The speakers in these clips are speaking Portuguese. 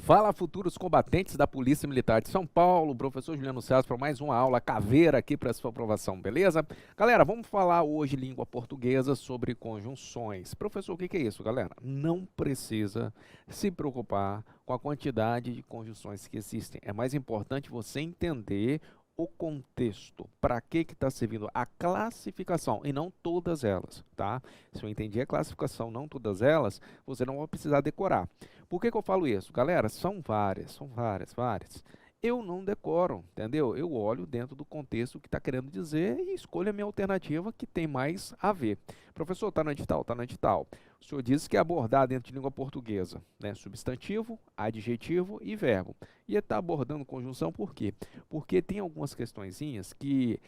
Fala, futuros combatentes da Polícia Militar de São Paulo, professor Juliano César, para mais uma aula caveira aqui para sua aprovação, beleza? Galera, vamos falar hoje língua portuguesa sobre conjunções. Professor, o que é isso, galera? Não precisa se preocupar com a quantidade de conjunções que existem. É mais importante você entender o contexto, para que está servindo a classificação e não todas elas, tá? Se eu entendi a classificação, não todas elas, você não vai precisar decorar. Por que eu falo isso? Galera, são várias. Eu não decoro, entendeu? Eu olho dentro do contexto que está querendo dizer e escolho a minha alternativa que tem mais a ver. Professor, está no edital? Está no edital. O senhor disse que é abordar dentro de língua portuguesa, né? Substantivo, adjetivo e verbo. E está abordando conjunção por quê? Porque tem algumas questõezinhas que,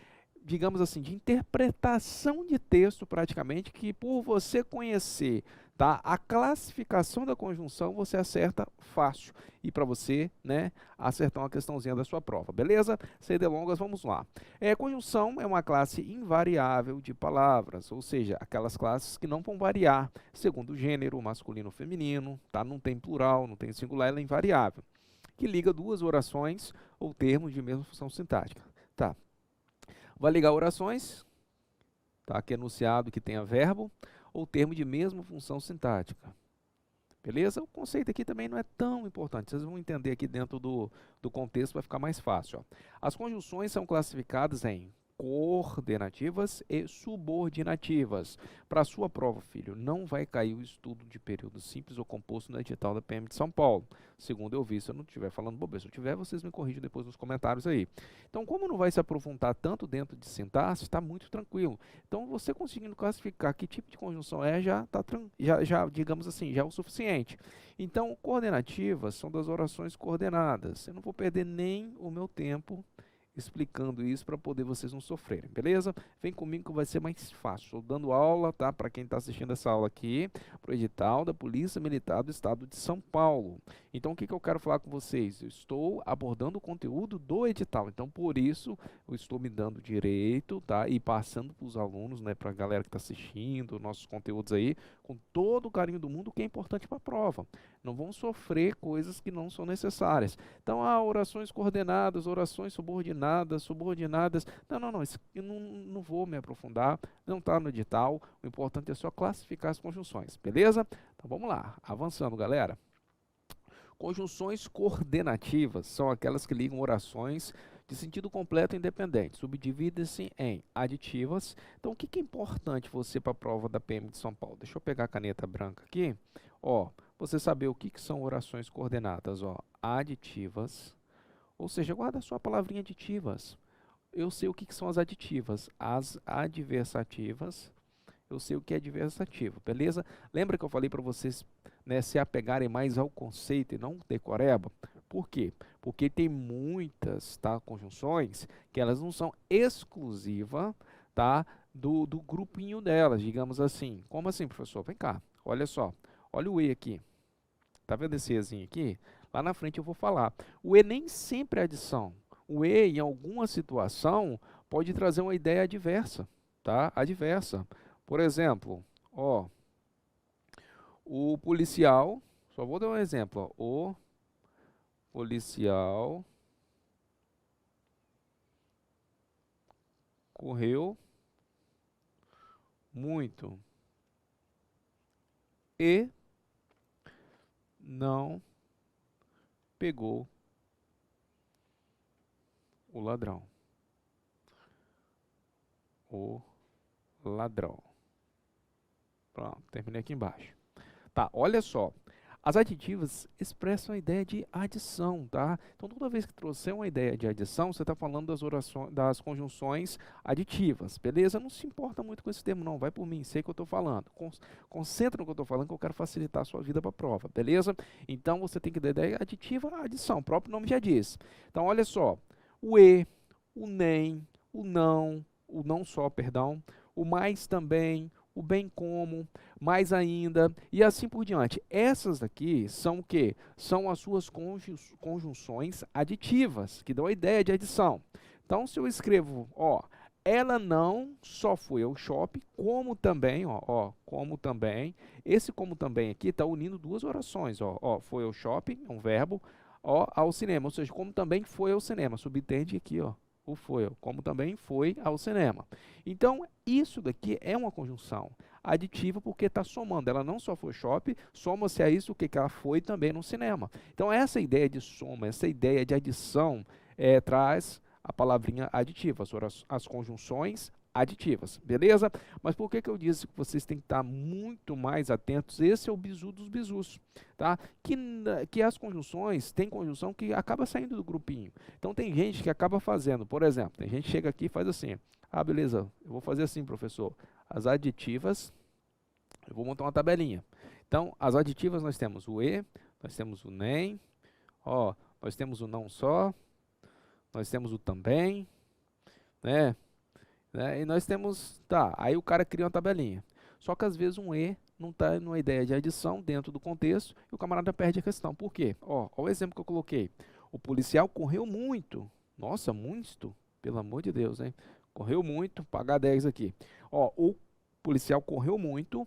digamos assim, de interpretação de texto praticamente, que por você conhecer, tá, a classificação da conjunção, você acerta fácil. E para você, né, acertar uma questãozinha da sua prova, beleza? Sem delongas, vamos lá. Conjunção é uma classe invariável de palavras, ou seja, aquelas classes que não vão variar segundo o gênero, masculino ou feminino, tá? Não tem plural, não tem singular, ela é invariável. Que liga duas orações ou termos de mesma função sintática. Tá. Vai ligar orações, tá? Que é enunciado que tenha verbo, ou termo de mesma função sintática. Beleza? O conceito aqui também não é tão importante, vocês vão entender aqui dentro do contexto, vai ficar mais fácil. Ó. As conjunções são classificadas em coordenativas e subordinativas. Para a sua prova, filho, não vai cair o estudo de período simples ou composto no edital da PM de São Paulo. Segundo eu vi, se eu não estiver falando bobeira, se eu tiver, vocês me corrigem depois nos comentários aí. Então, como não vai se aprofundar tanto dentro de sintaxe, está muito tranquilo. Então, você conseguindo classificar que tipo de conjunção é, já digamos assim, já é o suficiente. Então, coordenativas são das orações coordenadas. Eu não vou perder nem o meu tempo explicando isso para poder vocês não sofrerem, beleza? Vem comigo que vai ser mais fácil. Estou dando aula, tá? Para quem está assistindo essa aula aqui, para o edital da Polícia Militar do Estado de São Paulo. Então, o que eu quero falar com vocês? Eu estou abordando o conteúdo do edital, então por isso eu estou me dando direito, tá? E passando para os alunos, né? Para a galera que está assistindo, nossos conteúdos aí, com todo o carinho do mundo, o que é importante para a prova. Não vão sofrer coisas que não são necessárias. Então, orações coordenadas, orações subordinadas. Não, isso eu não vou me aprofundar, não está no edital. O importante é só classificar as conjunções, beleza? Então, vamos lá, avançando, galera. Conjunções coordenativas são aquelas que ligam orações de sentido completo e independente. Subdividem-se em aditivas. Então, o que é importante você para a prova da PM de São Paulo? Deixa eu pegar a caneta branca aqui. Ó, você saber o que são orações coordenadas. Ó, aditivas. Ou seja, guarda só a palavrinha aditivas. Eu sei o que são as aditivas. As adversativas. Eu sei o que é adversativo, beleza? Lembra que eu falei para vocês, né, se apegarem mais ao conceito e não decoreba? Por quê? Porque tem muitas, tá, conjunções que elas não são exclusivas, tá, do grupinho delas, digamos assim. Como assim, professor? Vem cá, olha só. Olha o E aqui. Tá vendo esse Ezinho aqui? Lá na frente eu vou falar. O E nem sempre é adição. O E, em alguma situação, pode trazer uma ideia adversa, tá? Adversa. Por exemplo, ó, o policial, só vou dar um exemplo, ó, o policial correu muito e não pegou o ladrão. O ladrão. Pronto, terminei aqui embaixo. Tá, olha só. As aditivas expressam a ideia de adição, tá? Então, toda vez que trouxer uma ideia de adição, você está falando das orações, das conjunções aditivas, beleza? Não se importa muito com esse termo, não. Vai por mim, sei o que eu estou falando. Concentra no que eu estou falando, que eu quero facilitar a sua vida para a prova, beleza? Então, você tem que dar ideia aditiva, adição. O próprio nome já diz. Então, olha só. O e, o nem, o não só, perdão, o mais também, o bem como, mais ainda, e assim por diante. Essas daqui são o quê? São as suas conjunções aditivas, que dão a ideia de adição. Então, se eu escrevo, ó, ela não só foi ao shopping, como também, como também, esse como também aqui está unindo duas orações, foi ao shopping, é um verbo, ao cinema, ou seja, como também foi ao cinema, subentende aqui, o foi, como também foi ao cinema. Então, isso daqui é uma conjunção aditiva porque está somando, ela não só foi ao shopping, soma-se a isso o que ela foi também no cinema. Então, essa ideia de soma, essa ideia de adição, traz a palavrinha aditiva, as conjunções aditivas, beleza? Mas por que eu disse que vocês têm que estar muito mais atentos? Esse é o bizu dos bizus, tá? Que as conjunções, tem conjunção que acaba saindo do grupinho. Então tem gente que acaba fazendo, por exemplo, tem gente que chega aqui e faz assim, beleza, eu vou fazer assim, professor, as aditivas, eu vou montar uma tabelinha. Então, as aditivas nós temos o e, nós temos o nem, nós temos o não só, nós temos o também, né? E nós temos, aí o cara cria uma tabelinha. Só que às vezes um E não está numa ideia de adição dentro do contexto e o camarada perde a questão. Por quê? Olha o exemplo que eu coloquei. O policial correu muito. Nossa, muito, pelo amor de Deus, hein? Correu muito, pagar 10 aqui. O policial correu muito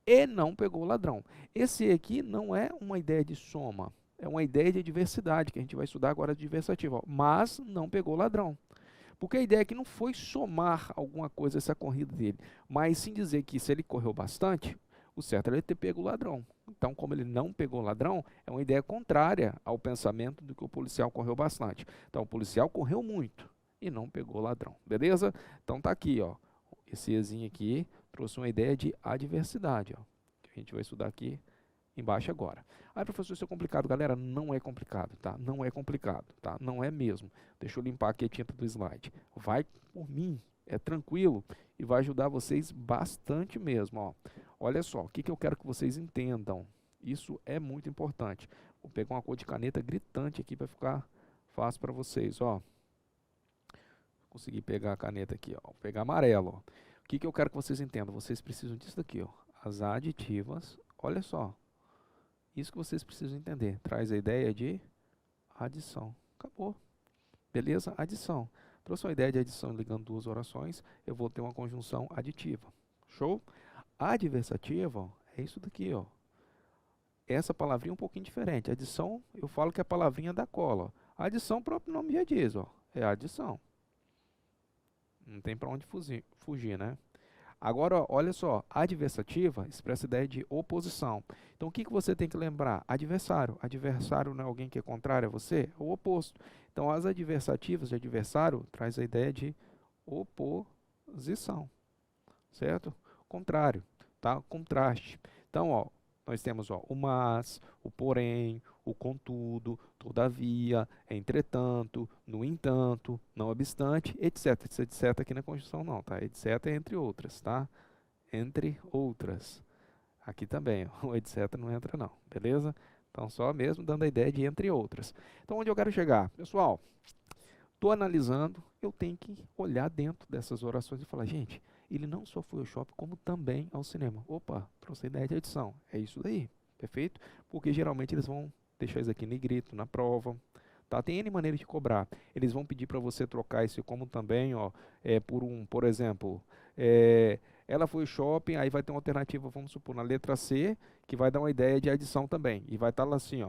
e não pegou o ladrão. Esse aqui não é uma ideia de soma, é uma ideia de diversidade, que a gente vai estudar agora de diversativa, mas não pegou o ladrão. Porque a ideia aqui não foi somar alguma coisa essa corrida dele, mas sim dizer que se ele correu bastante, o certo era ele ter pego o ladrão. Então, como ele não pegou o ladrão, é uma ideia contrária ao pensamento do que o policial correu bastante. Então, o policial correu muito e não pegou o ladrão, beleza? Então, tá aqui, esse Ezinho aqui trouxe uma ideia de adversidade, que a gente vai estudar aqui embaixo agora. Professor, isso é complicado. Galera, não é complicado, tá? Não é complicado, tá? Não é mesmo. Deixa eu limpar aqui a tinta do slide. Vai por mim, é tranquilo e vai ajudar vocês bastante mesmo, Olha só, o que eu quero que vocês entendam. Isso é muito importante. Vou pegar uma cor de caneta gritante aqui para ficar fácil para vocês, Consegui pegar a caneta aqui, Vou pegar amarelo, O que eu quero que vocês entendam? Vocês precisam disso daqui, As aditivas, olha só. Isso que vocês precisam entender. Traz a ideia de adição. Acabou. Beleza? Adição. Trouxe uma ideia de adição ligando duas orações, eu vou ter uma conjunção aditiva. Show? Adversativa é isso daqui, Essa palavrinha é um pouquinho diferente. Adição, eu falo que é a palavrinha da cola. Adição, o próprio nome já diz, é adição. Não tem para onde fugir, né? Agora, olha só, adversativa expressa a ideia de oposição. Então, o que você tem que lembrar? Adversário. Adversário não é alguém que é contrário a você? É o oposto. Então, as adversativas de adversário traz a ideia de oposição, certo? Contrário, tá? Contraste. Então, nós temos o mas, o porém, o contudo, todavia, entretanto, no entanto, não obstante, etc. Esse etc aqui na Constituição não, tá? Etc é entre outras, tá? Entre outras. Aqui também, o etc não entra não, beleza? Então, só mesmo dando a ideia de entre outras. Então, onde eu quero chegar? Pessoal, estou analisando, eu tenho que olhar dentro dessas orações e falar, gente, ele não só foi ao shopping, como também ao cinema. Opa, trouxe a ideia de adição. É isso daí, perfeito? Porque geralmente eles vão deixar isso aqui em negrito, na prova. Tá? Tem N maneiras de cobrar. Eles vão pedir para você trocar esse como também, por exemplo, ela foi ao shopping, aí vai ter uma alternativa, vamos supor, na letra C, que vai dar uma ideia de adição também. E vai estar lá assim,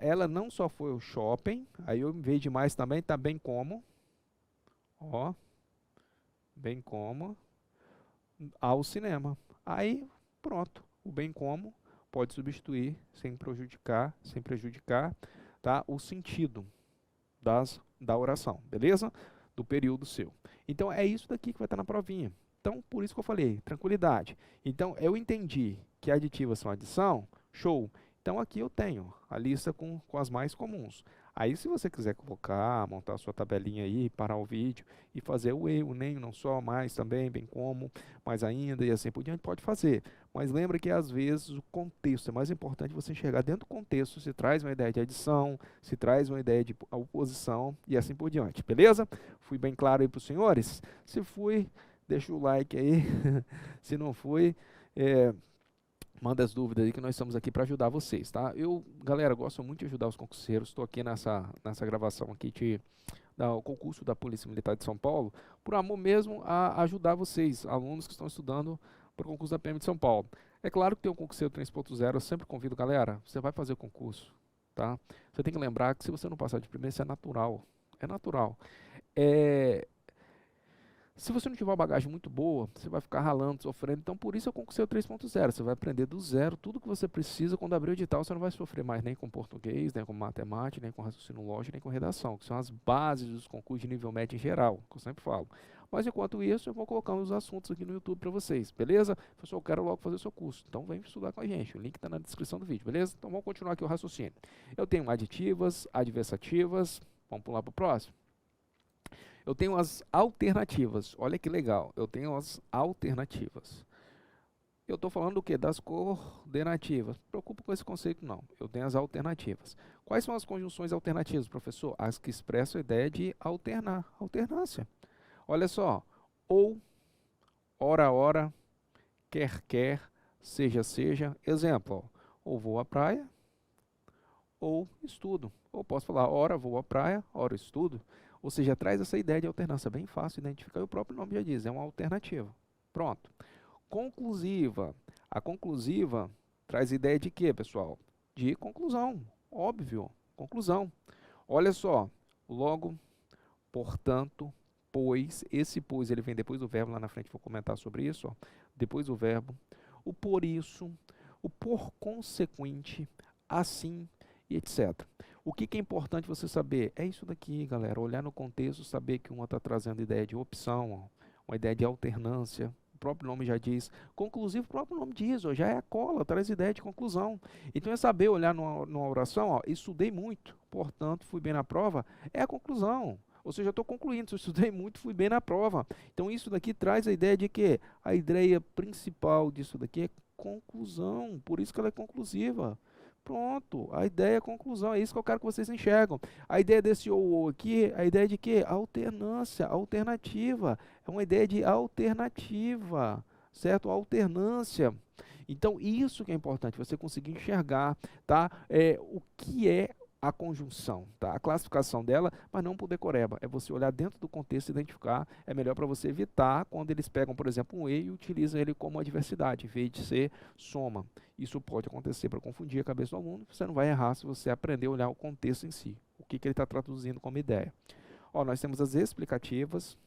ela não só foi ao shopping, aí eu em vez de mais também, tá bem como, bem como ao cinema. Aí, pronto, o bem como pode substituir sem prejudicar, tá, o sentido da oração, beleza? Do período seu. Então, é isso daqui que vai estar na provinha. Então, por isso que eu falei, tranquilidade. Então, eu entendi que aditivas são adição, show. Então, aqui eu tenho a lista com as mais comuns. Aí, se você quiser colocar, montar a sua tabelinha aí, parar o vídeo e fazer o e, o nem, não só, mais também, bem como, mais ainda e assim por diante, pode fazer. Mas lembra que, às vezes, o contexto é mais importante você enxergar dentro do contexto, se traz uma ideia de adição, se traz uma ideia de oposição e assim por diante, beleza? Fui bem claro aí para os senhores? Se fui, deixa o like aí. Se não fui, manda as dúvidas aí que nós estamos aqui para ajudar vocês, tá? Galera, gosto muito de ajudar os concurseiros, estou aqui nessa gravação aqui te o concurso da Polícia Militar de São Paulo, por amor mesmo a ajudar vocês, alunos que estão estudando para o concurso da PM de São Paulo. É claro que tem o concurseiro 3.0, eu sempre convido, galera, você vai fazer o concurso, tá? Você tem que lembrar que se você não passar de primeiro, isso é natural. É natural. É, Se você não tiver uma bagagem muito boa, você vai ficar ralando, sofrendo. Então, por isso eu concursei o 3.0. Você vai aprender do zero tudo que você precisa. Quando abrir o edital, você não vai sofrer mais nem com português, nem com matemática, nem com raciocínio lógico, nem com redação, que são as bases dos concursos de nível médio em geral, que eu sempre falo. Mas enquanto isso, eu vou colocando os assuntos aqui no YouTube para vocês, beleza? Professor, eu quero logo fazer o seu curso. Então, vem estudar com a gente. O link está na descrição do vídeo, beleza? Então, vamos continuar aqui o raciocínio. Eu tenho aditivas, adversativas. Vamos pular para o próximo. Eu tenho as alternativas. Olha que legal. Eu tenho as alternativas. Eu estou falando do quê? Das coordenativas. Não se preocupe com esse conceito, não. Eu tenho as alternativas. Quais são as conjunções alternativas, professor? As que expressam a ideia de alternar, alternância. Olha só. Ou, ora, ora, quer, quer, seja, seja. Exemplo, ó. Ou vou à praia, ou estudo. Ou posso falar, ora vou à praia, ora estudo. Ou seja, traz essa ideia de alternância, bem fácil de identificar, e o próprio nome já diz, é uma alternativa. Pronto. Conclusiva. A conclusiva traz ideia de quê, pessoal? De conclusão, óbvio, conclusão. Olha só, logo, portanto, pois, esse pois ele vem depois do verbo, lá na frente vou comentar sobre isso, ó. Depois do verbo, o por isso, o por consequente, assim e etc. O que é importante você saber? É isso daqui, galera, olhar no contexto, saber que uma está trazendo ideia de opção, ó, uma ideia de alternância. O próprio nome já diz, conclusivo, o próprio nome diz, ó, já é a cola, traz ideia de conclusão. Então é saber olhar numa oração, ó, estudei muito, portanto fui bem na prova, é a conclusão. Ou seja, eu estou concluindo, se eu estudei muito, fui bem na prova. Então isso daqui traz a ideia de que a ideia principal disso daqui é conclusão, por isso que ela é conclusiva. Pronto, a ideia é a conclusão, é isso que eu quero que vocês enxergam. A ideia desse ou aqui, a ideia de quê? Alternância, alternativa. É uma ideia de alternativa, certo? Alternância. Então, isso que é importante, você conseguir enxergar, tá? O que é a conjunção, tá? A classificação dela, mas não por decoreba. É você olhar dentro do contexto e identificar. É melhor para você evitar quando eles pegam, por exemplo, um e utilizam ele como adversidade, em vez de ser soma. Isso pode acontecer para confundir a cabeça do aluno. Você não vai errar se você aprender a olhar o contexto em si. O que ele está traduzindo como ideia. Ó, nós temos as explicativas.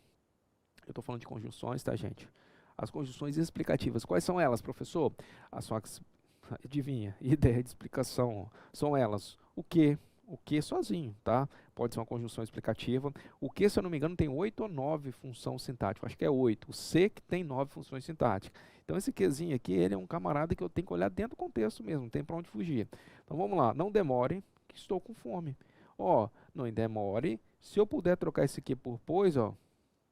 Eu estou falando de conjunções, tá, gente? As conjunções explicativas. Quais são elas, professor? Adivinha, ideia de explicação. São elas o que sozinho, tá? Pode ser uma conjunção explicativa. O que, se eu não me engano, tem 8 ou 9 funções sintáticas. Acho que é 8. O se que tem 9 funções sintáticas. Então esse quezinho aqui, ele é um camarada que eu tenho que olhar dentro do contexto mesmo, não tem para onde fugir. Então vamos lá, não demore, que estou com fome. Ó, não demore, se eu puder trocar esse aqui por pois, ó,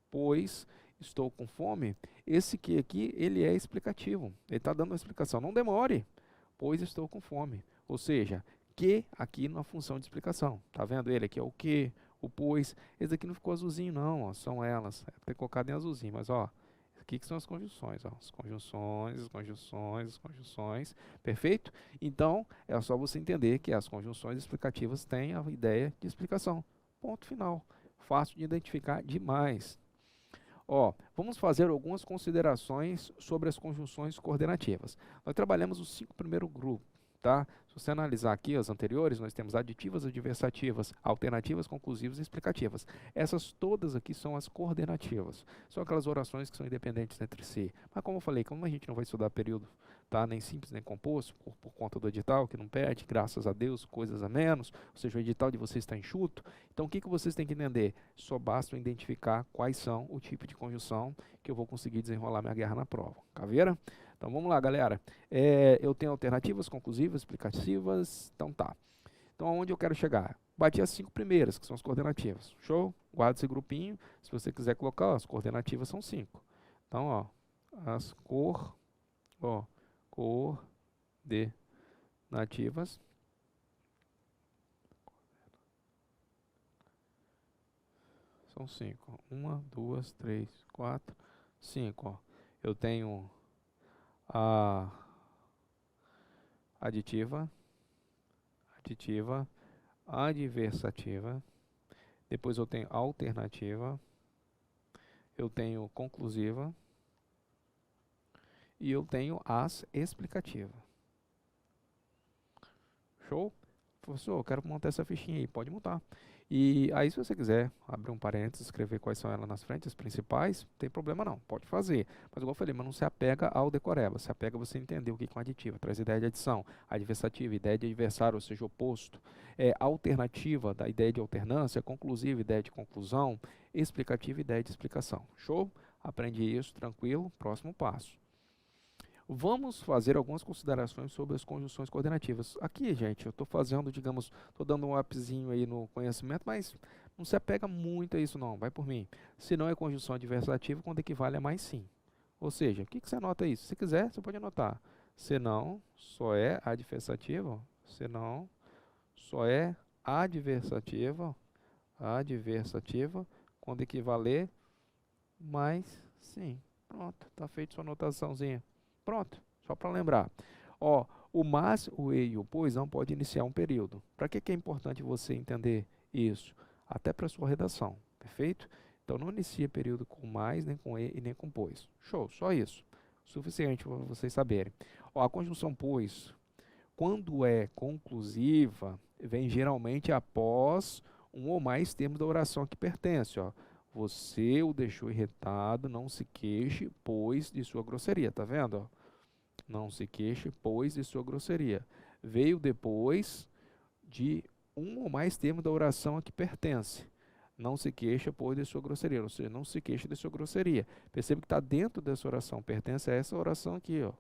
pois estou com fome, esse que aqui, ele é explicativo. Ele está dando uma explicação. Não demore, pois estou com fome. Ou seja, que aqui na função de explicação. Tá vendo ele aqui? É o que, o pois. Esse aqui não ficou azulzinho não, ó, são elas. É para ter colocado em azulzinho, mas ó, aqui que são as conjunções, ó. As conjunções, as conjunções, as conjunções. Perfeito? Então, é só você entender que as conjunções explicativas têm a ideia de explicação. Ponto final. Fácil de identificar demais. Ó, vamos fazer algumas considerações sobre as conjunções coordenativas. Nós trabalhamos os 5 primeiros grupos, tá? Se você analisar aqui as anteriores, nós temos aditivas, adversativas, alternativas, conclusivas e explicativas. Essas todas aqui são as coordenativas. São aquelas orações que são independentes entre si. Mas como eu falei, como a gente não vai estudar período, tá? Nem simples nem composto, por conta do edital, que não pede, graças a Deus, coisas a menos, ou seja, o edital de vocês está enxuto. Então o que vocês têm que entender? Só basta identificar quais são o tipo de conjunção que eu vou conseguir desenrolar minha guerra na prova. Caveira? Então vamos lá, galera. Eu tenho alternativas, conclusivas, explicativas. Então tá. Então aonde eu quero chegar? Bati as 5 primeiras, que são as coordenativas. Show? Guarda esse grupinho. Se você quiser colocar, ó, as coordenativas são 5. Então, ó, as coordenativas são 5. 1, 2, 3, 4, 5. Ó. Eu tenho a aditiva, adversativa. depois eu tenho alternativa, eu tenho conclusiva e eu tenho as explicativa. Show? Professor, eu quero montar essa fichinha aí, pode montar. E aí, se você quiser abrir um parênteses, escrever quais são elas nas frentes, as principais, não tem problema não, pode fazer. Mas igual eu falei, mas não se apega ao decoreba, se apega a você entender o que é um aditivo, traz ideia de adição, adversativa, ideia de adversário, ou seja, oposto, alternativa, da ideia de alternância, conclusiva, ideia de conclusão, explicativa, ideia de explicação. Show? Aprende isso, tranquilo, próximo passo. Vamos fazer algumas considerações sobre as conjunções coordenativas. Aqui, gente, eu estou fazendo, digamos, estou dando um upzinho aí no conhecimento, mas não se apega muito a isso não, vai por mim. Se não é conjunção adversativa, quando equivale a mais sim. Ou seja, o que você anota isso? Se quiser, você pode anotar. Se não, só é adversativa, se não, só é adversativa, quando equivaler mais sim. Pronto, está feita sua anotaçãozinha. Pronto, só para lembrar. Ó, o mas, o e e o pois não pode iniciar um período. Para que é importante você entender isso? Até para sua redação, perfeito? Então não inicia período com mais, nem com e nem com pois. Show, só isso. Suficiente para vocês saberem. Ó, a conjunção pois, quando é conclusiva, vem geralmente após um ou mais termos da oração que pertence, ó. Você o deixou irritado, não se queixe, pois de sua grosseria. Tá vendo? Ó? Não se queixe, pois de sua grosseria. Veio depois de um ou mais termos da oração a que pertence. Não se queixa, pois de sua grosseria. Ou seja, não se queixe de sua grosseria. Perceba que está dentro dessa oração. Pertence a essa oração aqui, ó.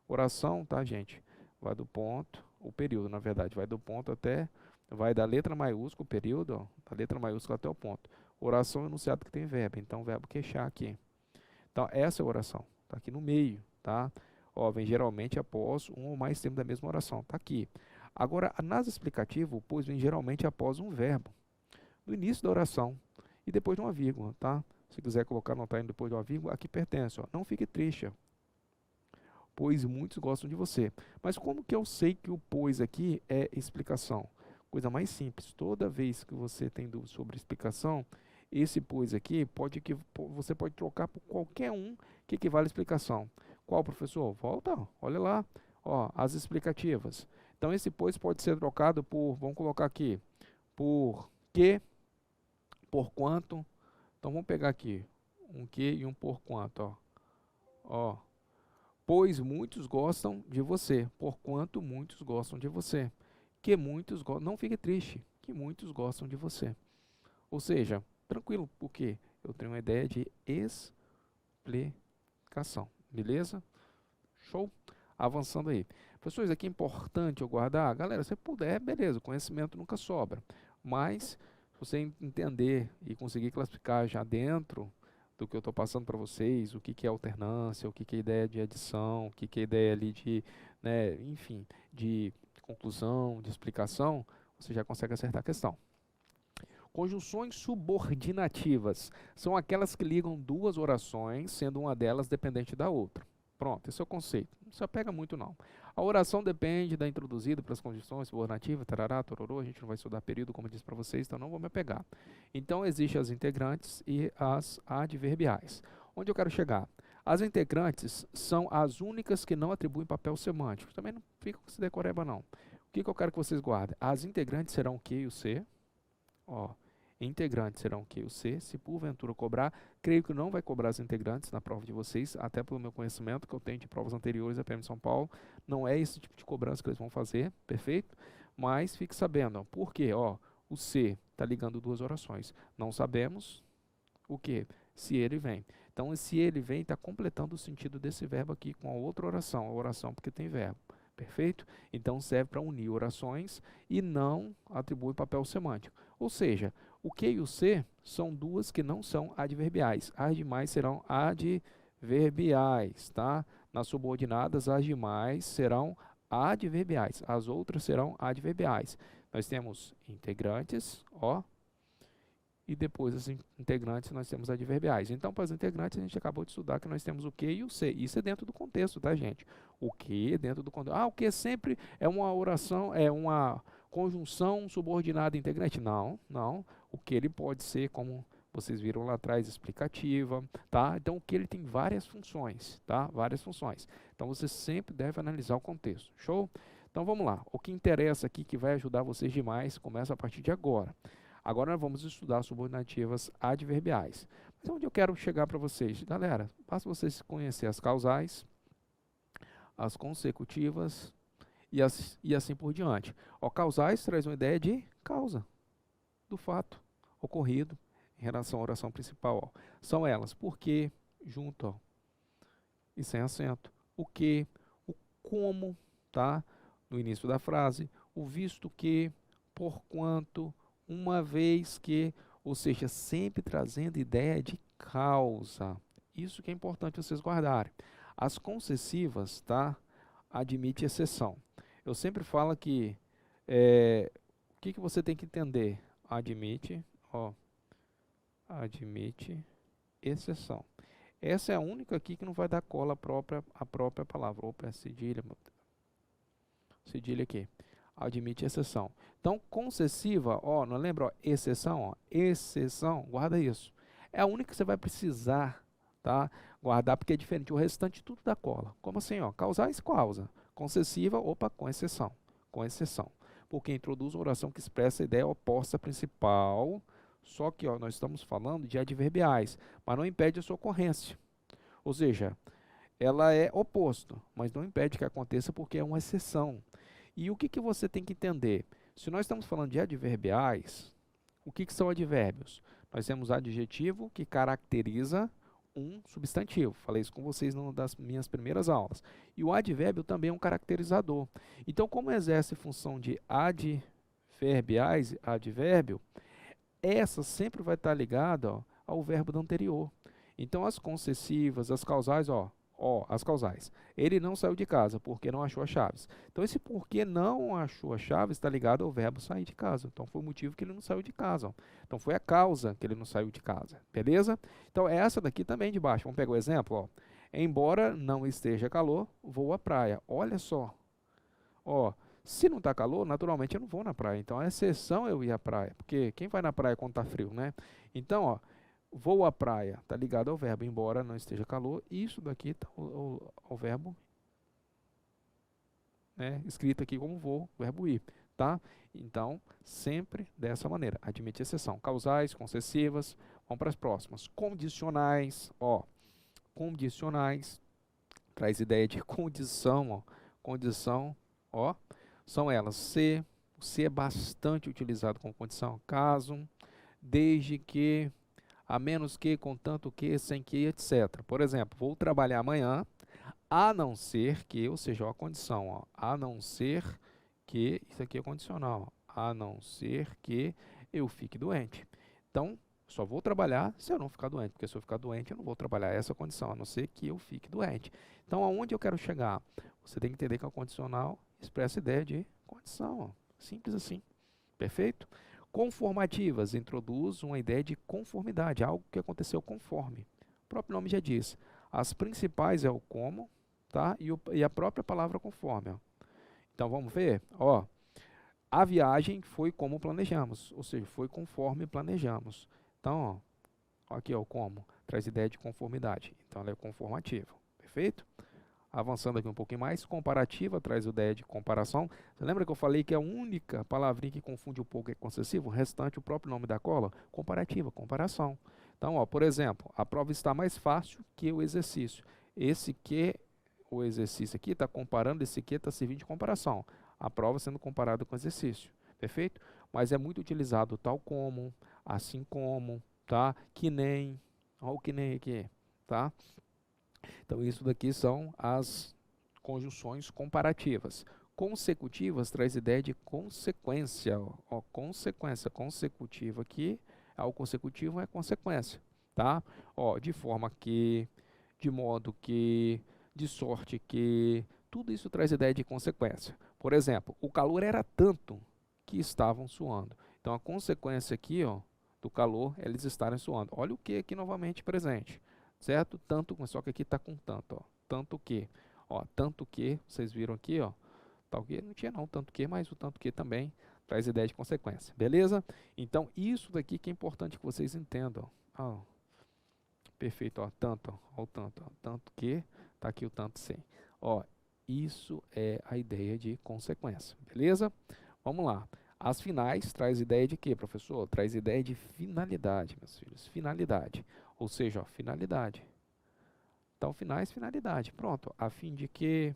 Oração, tá, gente? Vai do ponto, o período, na verdade, vai do ponto até, vai da letra maiúscula, o período, ó, da letra maiúscula até o ponto. Oração é enunciado que tem verbo, então verbo queixar aqui. Então, essa é a oração, tá aqui no meio, tá? Ó, vem geralmente após um ou mais termos da mesma oração, tá aqui. Agora, nas explicativas, o pois vem geralmente após um verbo, no início da oração, e depois de uma vírgula, tá? Se quiser colocar, anotar aí depois de uma vírgula, aqui pertence, ó. Não fique triste, ó, pois muitos gostam de você. Mas como que eu sei que o pois aqui é explicação? Coisa mais simples, toda vez que você tem dúvida sobre explicação, esse pois aqui, você pode trocar por qualquer um que equivale a explicação. Qual, professor? Volta, olha lá, ó, as explicativas. Então esse pois pode ser trocado por, vamos colocar aqui, por que, por quanto. Então vamos pegar aqui, um que e um por quanto, ó. Ó, pois muitos gostam de você, porquanto muitos gostam de você. Que muitos gostam, não fique triste, que muitos gostam de você. Ou seja, tranquilo, porque eu tenho uma ideia de explicação, beleza? Show? Avançando aí. Professores, aqui é importante eu guardar, galera, se puder, beleza, o conhecimento nunca sobra. Mas, se você entender e conseguir classificar já dentro do que eu estou passando para vocês, o que é alternância, o que é ideia de adição, o que é ideia ali de, né, enfim, de conclusão, de explicação, você já consegue acertar a questão. Conjunções subordinativas são aquelas que ligam duas orações, sendo uma delas dependente da outra. Pronto, esse é o conceito. Não se apega muito não. A oração depende da introduzida para as conjunções subordinativas, tarará, tororô, a gente não vai estudar período, como eu disse para vocês, então não vou me apegar. Então, existem as integrantes e as adverbiais. Onde eu quero chegar? As integrantes são as únicas que não atribuem papel semântico. Também não fica com esse decoreba não. O que eu quero que vocês guardem? As integrantes serão o Q e o C. Ó, integrantes serão o Q e o C. Se porventura cobrar, creio que não vai cobrar as integrantes na prova de vocês, até pelo meu conhecimento que eu tenho de provas anteriores da PM de São Paulo. Não é esse tipo de cobrança que eles vão fazer, perfeito? Mas fique sabendo, ó, por quê? Ó, o C está ligando duas orações. Não sabemos o que? Se ele vem. Então, se ele vem, está completando o sentido desse verbo aqui com a outra oração. A oração porque tem verbo. Perfeito? Então serve para unir orações e não atribui papel semântico. Ou seja, o que e o se são duas que não são adverbiais. As demais serão adverbiais, tá? Nas subordinadas, as demais serão adverbiais. As outras serão adverbiais. Nós temos integrantes, ó, e depois as integrantes nós temos adverbiais. Então, para as integrantes, a gente acabou de estudar que nós temos o que e o se. Isso é dentro do contexto, tá, gente? O que dentro do contexto. Ah, o que sempre é uma oração, é uma Conjunção subordinada integrante? Não, não. O que ele pode ser, como vocês viram lá atrás, explicativa, tá? Então, o que ele tem várias funções, tá? Várias funções. Então, você sempre deve analisar o contexto. Show? Então, vamos lá. O que interessa aqui, que vai ajudar vocês demais, começa a partir de agora. Agora, nós vamos estudar subordinativas adverbiais. Mas onde eu quero chegar para vocês? Galera, basta vocês conhecer as causais, as consecutivas e assim por diante. Ó, causais traz uma ideia de causa, do fato ocorrido em relação à oração principal. Ó. São elas, porque, junto, ó, e sem acento, o que, o como, tá? No início da frase, o visto que, porquanto, uma vez que, ou seja, sempre trazendo ideia de causa. Isso que é importante vocês guardarem. As concessivas, tá? Admite exceção. Eu sempre falo que o que você tem que entender? Admite, ó, admite exceção. Essa é a única aqui que não vai dar cola à própria palavra. Opa, cedilha, cedilha aqui. Admite exceção. Então, concessiva, ó, não lembra? Ó, exceção, ó, exceção, guarda isso. É a única que você vai precisar, tá? Guardar, porque é diferente. O restante tudo dá cola. Como assim, ó? Causais, causa. Concessiva, opa, com exceção. Com exceção. Porque introduz uma oração que expressa a ideia oposta à principal. Só que, ó, nós estamos falando de adverbiais, mas não impede a sua ocorrência. Ou seja, ela é oposto, mas não impede que aconteça porque é uma exceção. E o que você tem que entender? Se nós estamos falando de adverbiais, o que são advérbios? Nós temos adjetivo que caracteriza um substantivo. Falei isso com vocês numa das minhas primeiras aulas. E o advérbio também é um caracterizador. Então, como exerce função de adverbiais, advérbio, essa sempre vai estar ligada, ó, ao verbo do anterior. Então, as concessivas, as causais, ó, as causais. Ele não saiu de casa porque não achou as chaves. Então, esse porque não achou as chaves está ligado ao verbo sair de casa. Então, foi o motivo que ele não saiu de casa. Ó. Então, foi a causa que ele não saiu de casa. Beleza? Então, essa daqui também de baixo. Vamos pegar o exemplo. Ó. Embora não esteja calor, vou à praia. Olha só. Ó, se não está calor, naturalmente eu não vou na praia. Então, a exceção eu ir à praia. Porque quem vai na praia quando está frio, né? Então, ó, vou à praia, está ligado ao verbo, embora não esteja calor. Isso daqui está ao verbo, né, escrito aqui como vou, verbo ir, tá? Então, sempre dessa maneira. Admite exceção. Causais, concessivas. Vamos para as próximas. Condicionais, ó. Condicionais, traz ideia de condição, ó. Condição, ó. São elas se, o se é bastante utilizado como condição. Caso, desde que, a menos que, contanto que, sem que, etc. Por exemplo, vou trabalhar amanhã, a não ser que, ou seja, ó, a condição, ó, a não ser que, isso aqui é condicional, ó, a não ser que eu fique doente. Então, só vou trabalhar se eu não ficar doente, porque se eu ficar doente eu não vou trabalhar essa condição, a não ser que eu fique doente. Então, aonde eu quero chegar? Você tem que entender que o condicional expressa a ideia de condição, ó, simples assim, perfeito? Conformativas introduz uma ideia de conformidade, algo que aconteceu conforme. O próprio nome já diz. As principais é o como, tá? E a própria palavra conforme. Ó. Então vamos ver? Ó, a viagem foi como planejamos, ou seja, foi conforme planejamos. Então, ó, aqui é o como, traz ideia de conformidade. Então ela é conformativa, perfeito? Avançando aqui um pouquinho mais, comparativa traz ideia de comparação. Você lembra que eu falei que a única palavrinha que confunde um pouco é concessivo? O restante, o próprio nome da cola? Comparativa, comparação. Então, ó, por exemplo, a prova está mais fácil que o exercício. Esse que, o exercício aqui, está comparando, esse que está servindo de comparação. A prova sendo comparada com o exercício. Perfeito? Mas é muito utilizado tal como, assim como, tá? Que nem, ó, o que nem aqui, tá? Então, isso daqui são as conjunções comparativas. Consecutivas traz ideia de consequência. Ó, consequência consecutiva aqui, o consecutivo é consequência, tá? Ó, de forma que, de modo que, de sorte que, tudo isso traz ideia de consequência. Por exemplo, o calor era tanto que estavam suando. Então, a consequência aqui, ó, do calor, é eles estarem suando. Olha o que aqui novamente presente. Certo? Tanto, só que aqui está com tanto, ó. Tanto que, vocês viram aqui, ó. Tal que não tinha não, tanto que, mas o tanto que também traz ideia de consequência, beleza? Então, isso daqui que é importante que vocês entendam. Ó, perfeito, ó, tanto, ó, o tanto, ó, tanto que, tá aqui o tanto sem. Ó, isso é a ideia de consequência, beleza? Vamos lá. As finais traz ideia de quê, professor? Traz ideia de finalidade, meus filhos, finalidade. Ou seja, ó, finalidade. Então, finais, finalidade. Pronto. A fim de que,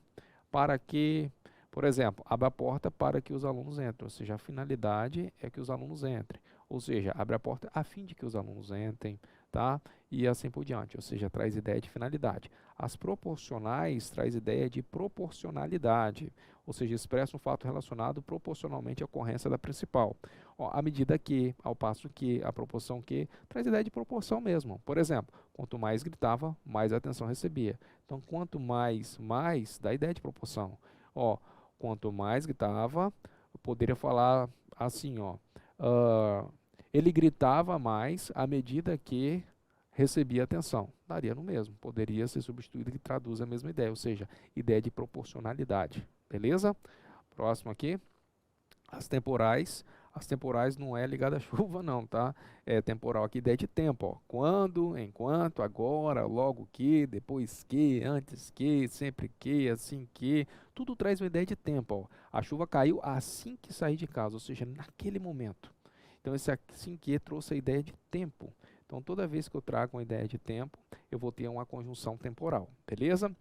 para que, por exemplo, abre a porta para que os alunos entrem. Ou seja, a finalidade é que os alunos entrem. Ou seja, abre a porta a fim de que os alunos entrem, tá? E assim por diante. Ou seja, traz ideia de finalidade. As proporcionais traz ideia de proporcionalidade. Ou seja, expressa um fato relacionado proporcionalmente à ocorrência da principal. Ó, à medida que, ao passo que, a proporção que, traz ideia de proporção mesmo. Por exemplo, quanto mais gritava, mais atenção recebia. Então, quanto mais, dá ideia de proporção. Ó, quanto mais gritava, eu poderia falar assim, ó. Ele gritava mais à medida que recebia atenção. Daria no mesmo. Poderia ser substituído que traduz a mesma ideia, ou seja, ideia de proporcionalidade. Beleza? Próximo aqui. As temporais. As temporais não é ligada à chuva, não, tá? É temporal aqui, ideia de tempo, ó. Quando, enquanto, agora, logo que, depois que, antes que, sempre que, assim que. Tudo traz uma ideia de tempo, ó. A chuva caiu assim que saí de casa, ou seja, naquele momento. Então, esse assim que trouxe a ideia de tempo. Então, toda vez que eu trago uma ideia de tempo, eu vou ter uma conjunção temporal, beleza?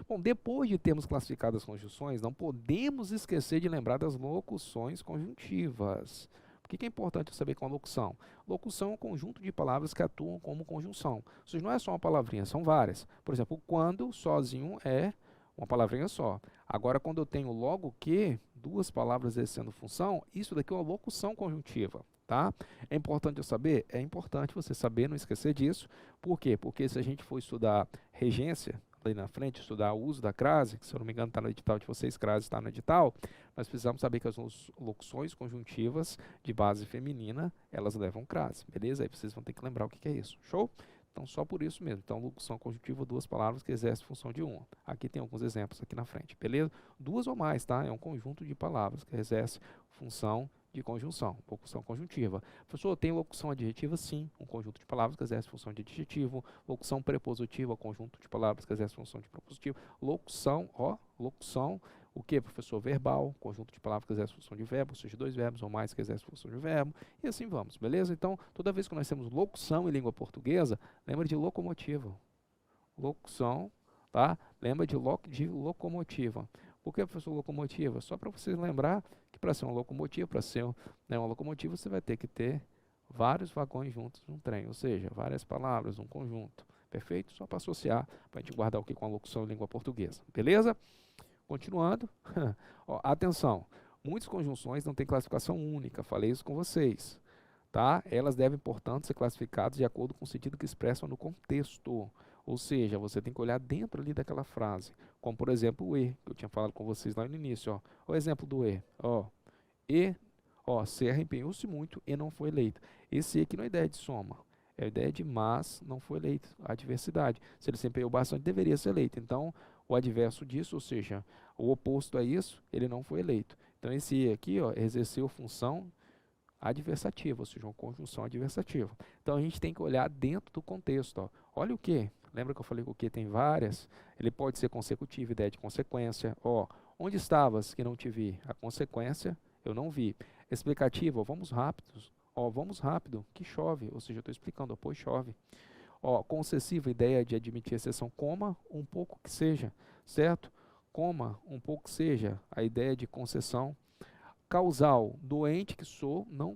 Bom, depois de termos classificado as conjunções, não podemos esquecer de lembrar das locuções conjuntivas. Por que é importante saber qual é a locução? Locução é um conjunto de palavras que atuam como conjunção. Ou seja, não é só uma palavrinha, são várias. Por exemplo, quando sozinho é uma palavrinha só. Agora, quando eu tenho logo que, duas palavras exercendo função, isso daqui é uma locução conjuntiva. Tá? É importante eu saber? É importante você saber, não esquecer disso. Por quê? Porque se a gente for estudar regência, ali na frente, estudar o uso da crase, que se eu não me engano está no edital de vocês, crase está no edital, nós precisamos saber que as locuções conjuntivas de base feminina, elas levam crase, beleza? Aí vocês vão ter que lembrar o que é isso, show? Então, só por isso mesmo. Então, locução conjuntiva, duas palavras que exercem função de uma. Aqui tem alguns exemplos aqui na frente, beleza? Duas ou mais, tá? É um conjunto de palavras que exerce função de conjunção, locução conjuntiva. Professor, tem locução adjetiva? Sim, um conjunto de palavras que exerce função de adjetivo. Locução prepositiva, conjunto de palavras que exerce função de propositivo. Locução, ó, locução, o que, professor? Verbal, conjunto de palavras que exerce função de verbo, ou seja, dois verbos ou mais que exerce função de verbo, e assim vamos, beleza? Então, toda vez que nós temos locução em língua portuguesa, lembra de locomotiva. Locução, tá? Lembra de locomotiva. Por que, professor, locomotiva? Só para vocês lembrar que para ser uma locomotiva, para ser uma locomotiva, você vai ter que ter vários vagões juntos num trem, ou seja, várias palavras, um conjunto. Perfeito? Só para associar, para a gente guardar o que com a locução em língua portuguesa. Beleza? Continuando. Ó, atenção, muitas conjunções não têm classificação única, falei isso com vocês. Tá? Elas devem, portanto, ser classificadas de acordo com o sentido que expressam no contexto. Ou seja, você tem que olhar dentro ali daquela frase. Como, por exemplo, o e, que eu tinha falado com vocês lá no início. Ó. O exemplo do e. Ó. E, ó, Serra empenhou-se muito e não foi eleito. Esse e aqui não é ideia de soma. É a ideia de mas não foi eleito. A adversidade. Se ele se empenhou bastante, deveria ser eleito. Então, o adverso disso, ou seja, o oposto a isso, ele não foi eleito. Então, esse e aqui, ó, exerceu função adversativa, ou seja, uma conjunção adversativa. Então a gente tem que olhar dentro do contexto. Ó. Olha o que. Lembra que eu falei que o que tem várias? Ele pode ser consecutivo, ideia de consequência. Ó, onde estavas que não te vi? A consequência, eu não vi. Explicativa, ó, vamos rápidos. Ó, vamos rápido, que chove. Ou seja, eu estou explicando, ó, pois chove. Ó, concessiva, ideia de admitir exceção, coma, um pouco que seja, certo? Coma, um pouco que seja, a ideia de concessão. Causal, doente que sou, não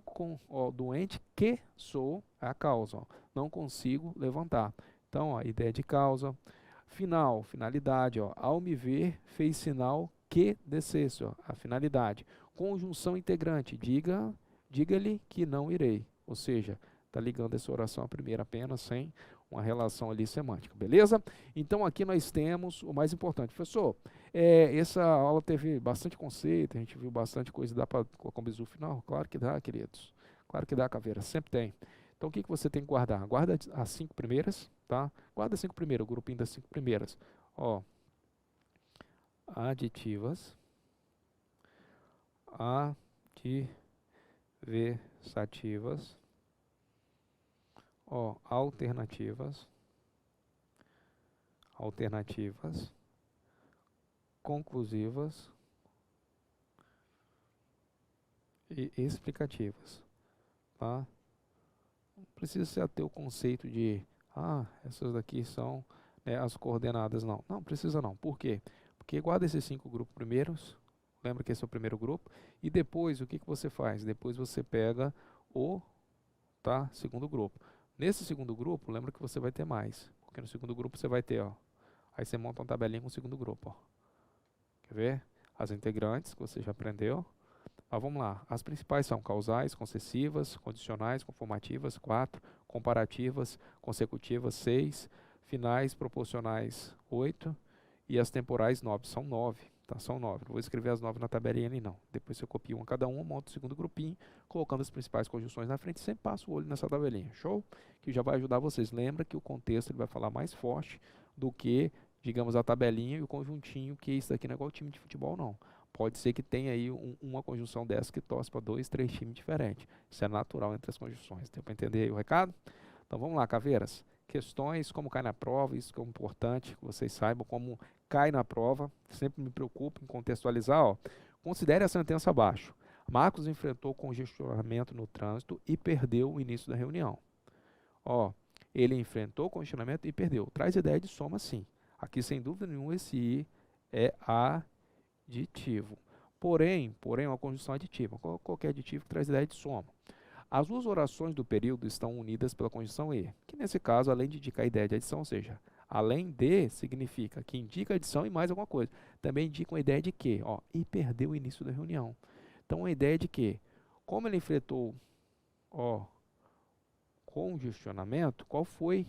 doente que sou é a causa, ó, não consigo levantar. Então, ó, ideia de causa. Final, finalidade, ó, ao me ver, fez sinal que descesse, ó, a finalidade. Conjunção integrante, diga-lhe que não irei. Ou seja, está ligando essa oração à primeira apenas sem uma relação ali semântica, beleza? Então aqui nós temos o mais importante. Professor, essa aula teve bastante conceito, a gente viu bastante coisa, dá para colocar um bizu final? Claro que dá, queridos. Claro que dá, Caveira, sempre tem. Então o que você tem que guardar? Guarda as 5 primeiras, tá? Guarda as 5 primeiras, o grupinho das 5 primeiras. Ó, aditivas, versativas, ó, alternativas, conclusivas e explicativas, tá? Não precisa se ater o conceito de, essas daqui são, né, as coordenadas, não. Não precisa não. Por quê? Porque guarda esses 5 grupos primeiros, lembra que esse é o primeiro grupo, e depois o que você faz? Depois você pega o segundo grupo. Nesse segundo grupo, lembra que você vai ter mais, porque no segundo grupo você vai ter, ó, aí você monta uma tabelinha com o segundo grupo, ó. Quer ver? As integrantes que você já aprendeu. Mas vamos lá, as principais são causais, concessivas, condicionais, conformativas, 4, comparativas, consecutivas, 6, finais, proporcionais, 8, e as temporais, 9, são 9, tá? São 9, não vou escrever as 9 na tabelinha ali não, depois você copia uma cada uma, monta o segundo grupinho, colocando as principais conjunções na frente, sempre passa o olho nessa tabelinha, show? Que já vai ajudar vocês, lembra que o contexto ele vai falar mais forte do que, digamos, a tabelinha e o conjuntinho, que isso daqui não é igual time de futebol não. Pode ser que tenha aí uma conjunção dessa que torce para 2, 3 times diferentes. Isso é natural entre as conjunções. Deu para entender aí o recado? Então vamos lá, caveiras. Questões, como cai na prova, isso que é importante que vocês saibam como cai na prova. Sempre me preocupo em contextualizar. Ó. Considere a sentença abaixo. Marcos enfrentou congestionamento no trânsito e perdeu o início da reunião. Ó, ele enfrentou congestionamento e perdeu. Traz ideia de soma sim. Aqui sem dúvida nenhuma esse I é aditivo. Porém, uma conjunção aditiva. Qualquer aditivo que traz ideia de soma. As duas orações do período estão unidas pela conjunção e, que nesse caso, além de indicar a ideia de adição, ou seja, além de significa que indica adição e mais alguma coisa. Também indica uma ideia de que, ó, e perdeu o início da reunião. Então, uma ideia de que, como ele enfrentou, ó, congestionamento, qual foi,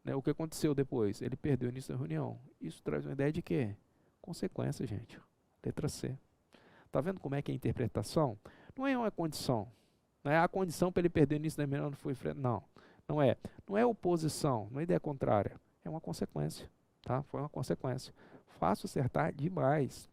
né, o que aconteceu depois? Ele perdeu o início da reunião. Isso traz uma ideia de quê? Consequência, gente. Letra C. Tá vendo como é que é a interpretação? Não é uma condição. Não é a condição para ele perder o início da reunião, não foi frente. Não, não é. Não é oposição, não é ideia contrária. É uma consequência, tá? Foi uma consequência. Fácil acertar demais.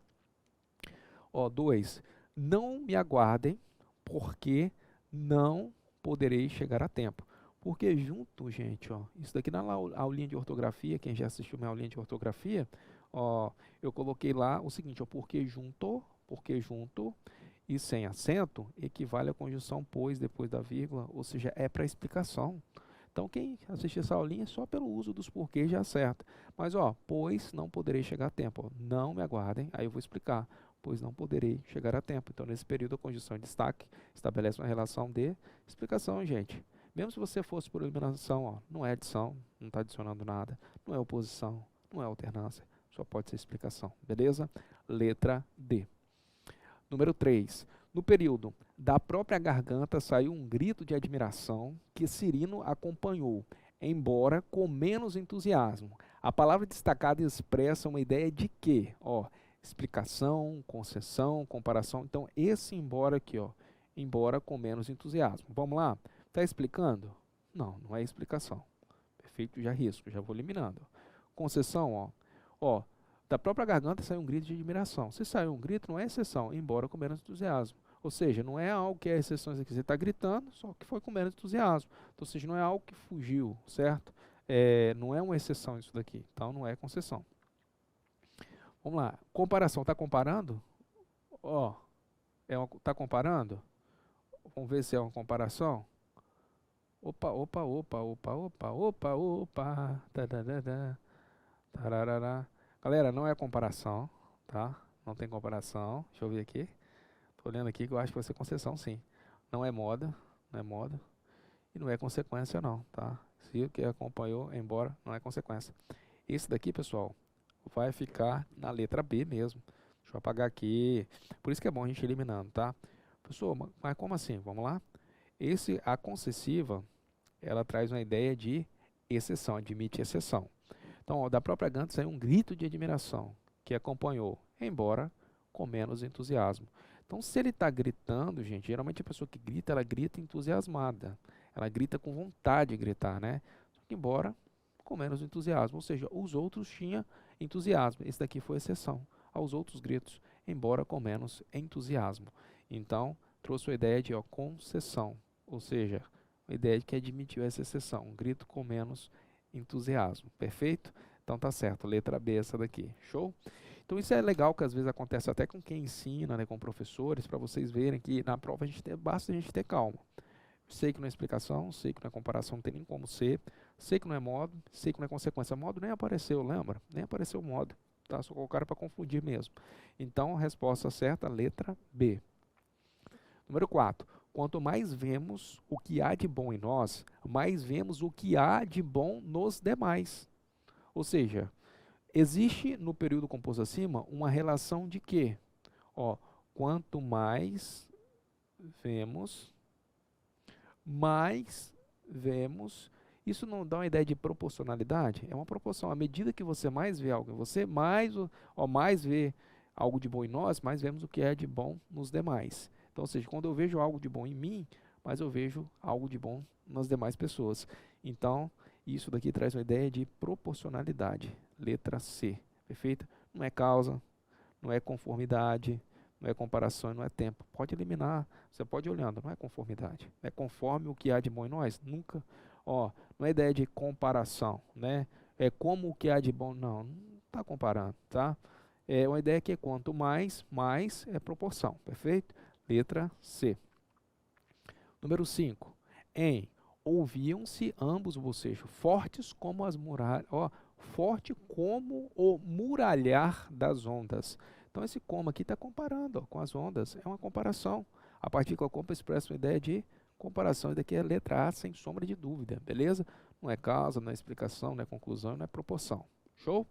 Ó, 2. Não me aguardem, porque não poderei chegar a tempo. Porque junto, gente, ó, isso daqui na aulinha de ortografia, quem já assistiu minha aulinha de ortografia, ó, eu coloquei lá o seguinte, ó, porque junto e sem acento equivale à conjunção pois depois da vírgula, ou seja, é para explicação. Então quem assistir essa aulinha só pelo uso dos porquês já acerta. Mas ó, pois não poderei chegar a tempo. Ó, não me aguardem, aí eu vou explicar. Pois não poderei chegar a tempo. Então nesse período a conjunção de destaque estabelece uma relação de explicação, gente. Mesmo se você fosse por eliminação, ó, não é adição, não está adicionando nada, não é oposição, não é alternância, só pode ser explicação, beleza? Letra D. Número 3. No período, da própria garganta saiu um grito de admiração que Cirino acompanhou, embora com menos entusiasmo. A palavra destacada expressa uma ideia de quê? Ó, explicação, concessão, comparação. Então, esse embora aqui, ó, embora com menos entusiasmo. Vamos lá? Está explicando? Não, não é explicação. Perfeito, já risco, já vou eliminando. Concessão, ó, da própria garganta saiu um grito de admiração. Se saiu um grito, não é exceção, embora com menos entusiasmo. Ou seja, não é algo que é exceções aqui. Você está gritando, só que foi com menos entusiasmo. Então, ou seja, não é algo que fugiu, certo? Não é uma exceção isso daqui. Então, não é concessão. Vamos lá. Comparação. Está comparando? Ó, está comparando? Vamos ver se é uma comparação. Opa, opa, opa, opa, opa, opa, opa. Tararara, tararara. Galera, não é comparação, tá? Não tem comparação. Deixa eu ver aqui. Tô olhando aqui que eu acho que vai ser concessão, sim. Não é moda, não é moda. E não é consequência, não, tá? Se o que acompanhou, embora, não é consequência. Esse daqui, pessoal, vai ficar na letra B mesmo. Deixa eu apagar aqui. Por isso que é bom a gente ir eliminando, tá? Pessoal, mas como assim? Vamos lá? A concessiva, ela traz uma ideia de exceção, admite exceção. Então, ó, da própria Gantz saiu um grito de admiração que acompanhou, embora com menos entusiasmo. Então, se ele está gritando, gente, geralmente a pessoa que grita, ela grita entusiasmada. Ela grita com vontade de gritar, né? Só que embora com menos entusiasmo. Ou seja, os outros tinham entusiasmo. Esse daqui foi exceção aos outros gritos, embora com menos entusiasmo. Então, trouxe a ideia de concessão, ou seja, a ideia de que admitiu essa exceção, um grito com menos entusiasmo, perfeito? Então tá certo, letra B essa daqui, show? Então isso é legal, que às vezes acontece até com quem ensina, né, com professores, para vocês verem que na prova basta a gente ter calma. Sei que não é explicação, sei que não é comparação, não tem nem como ser, sei que não é modo, sei que não é consequência. Modo nem apareceu, lembra? Nem apareceu o modo, tá? Só colocaram para confundir mesmo. Então, a resposta certa, letra B. Número 4. Quanto mais vemos o que há de bom em nós, mais vemos o que há de bom nos demais. Ou seja, existe no período composto acima uma relação de quê? Ó, quanto mais vemos, isso não dá uma ideia de proporcionalidade? É uma proporção. À medida que você mais vê algo em você, mais vê algo de bom em nós, mais vemos o que é de bom nos demais. Então, ou seja, quando eu vejo algo de bom em mim, mais eu vejo algo de bom nas demais pessoas. Então, isso daqui traz uma ideia de proporcionalidade. Letra C. Perfeito? Não é causa, não é conformidade, não é comparação e não é tempo. Pode eliminar, você pode ir olhando, não é conformidade. É conforme o que há de bom em nós? Nunca. Ó, não é ideia de comparação, né? É como o que há de bom, não está comparando, tá? É uma ideia que é quanto mais é proporção, perfeito? Letra C. Número 5. Ouviam-se ambos bocejos, fortes como as muralhas, ó, forte como o muralhar das ondas. Então esse como aqui está comparando, ó, com as ondas, é uma comparação. A partícula compa expressa uma ideia de comparação, e daqui é a letra A, sem sombra de dúvida, beleza? Não é causa, não é explicação, não é conclusão, não é proporção. Show?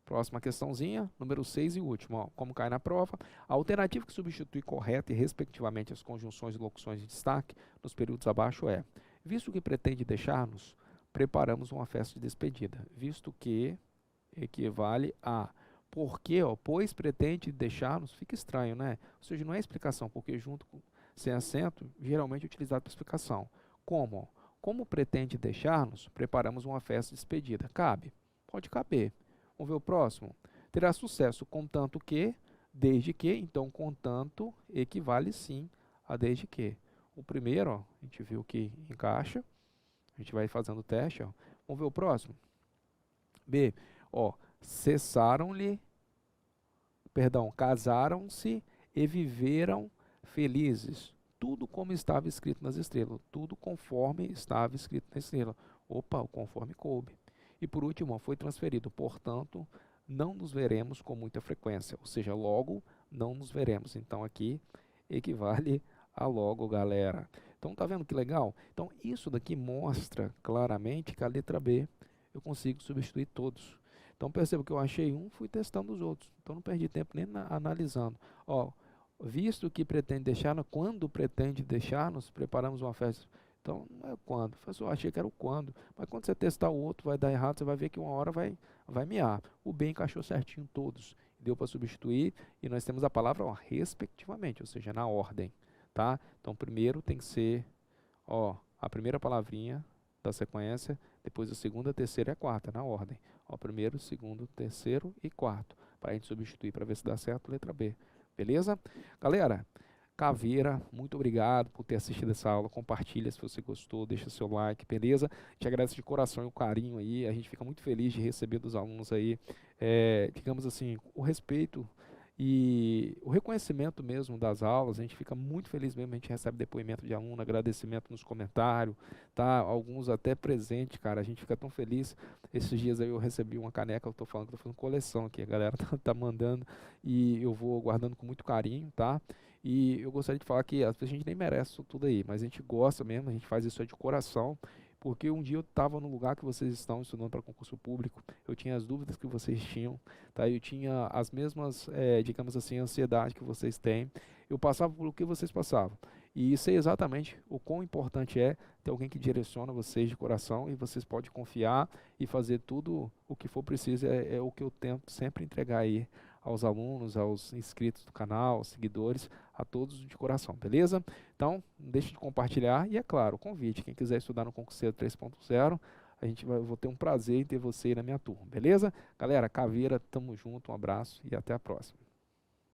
Próxima questãozinha, número 6 e última, ó, como cai na prova. A alternativa que substitui correta e respectivamente as conjunções e locuções de destaque nos períodos abaixo é: visto que pretende deixar-nos, preparamos uma festa de despedida. Visto que equivale a porque, ó, pois pretende deixar-nos, fica estranho, né? Ou seja, não é explicação, porque junto com sem acento, geralmente é utilizado para explicação. Como? Ó, como pretende deixar-nos, preparamos uma festa de despedida. Cabe? Pode caber. Vamos ver o próximo. Terá sucesso contanto que, desde que, então contanto equivale sim a desde que. O primeiro, ó, a gente viu que encaixa. A gente vai fazendo o teste. Ó. Vamos ver o próximo. B. Ó, casaram-se e viveram felizes. Tudo como estava escrito nas estrelas. Tudo conforme estava escrito na estrela. Opa, o conforme coube. E por último, foi transferido, portanto, não nos veremos com muita frequência, ou seja, logo não nos veremos. Então aqui equivale a logo, galera. Então tá vendo que legal? Então isso daqui mostra claramente que a letra B eu consigo substituir todos. Então perceba que eu achei um, fui testando os outros. Então não perdi tempo nem analisando. Ó, visto que pretende deixar-nos, quando pretende deixar-nos, preparamos uma festa. Então, não é quando. Eu achei que era o quando. Mas quando você testar o outro, vai dar errado, você vai ver que uma hora vai miar. O B encaixou certinho todos. Deu para substituir. E nós temos a palavra ó, respectivamente, ou seja, na ordem. Tá? Então, primeiro tem que ser ó, a primeira palavrinha da sequência, depois a segunda, a terceira e a quarta, na ordem. Ó, primeiro, segundo, terceiro e quarto. Para a gente substituir, para ver se dá certo, letra B. Beleza? Galera, Caveira, muito obrigado por ter assistido essa aula, compartilha se você gostou, deixa seu like, beleza? Te agradeço de coração e o carinho aí, a gente fica muito feliz de receber dos alunos aí, digamos assim, o respeito e o reconhecimento mesmo das aulas, a gente fica muito feliz mesmo, a gente recebe depoimento de aluno, agradecimento nos comentários, tá? Alguns até presente, cara, a gente fica tão feliz. Esses dias aí eu recebi uma caneca, eu tô falando que eu tô fazendo coleção aqui, a galera tá mandando e eu vou guardando com muito carinho, tá? E eu gostaria de falar que às vezes a gente nem merece isso tudo aí, mas a gente gosta mesmo, a gente faz isso aí de coração, porque um dia eu estava no lugar que vocês estão estudando para concurso público, eu tinha as dúvidas que vocês tinham, tá? Eu tinha as mesmas, digamos assim, ansiedade que vocês têm, eu passava por o que vocês passavam, e sei exatamente o quão importante é ter alguém que direciona vocês de coração, e vocês podem confiar e fazer tudo o que for preciso, é o que eu tento sempre entregar aí aos alunos, aos inscritos do canal, aos seguidores, a todos de coração, beleza? Então, não deixe de compartilhar e, é claro, o convite. Quem quiser estudar no Concurseiro 3.0, vou ter um prazer em ter você aí na minha turma, beleza? Galera, Caveira, tamo junto, um abraço e até a próxima.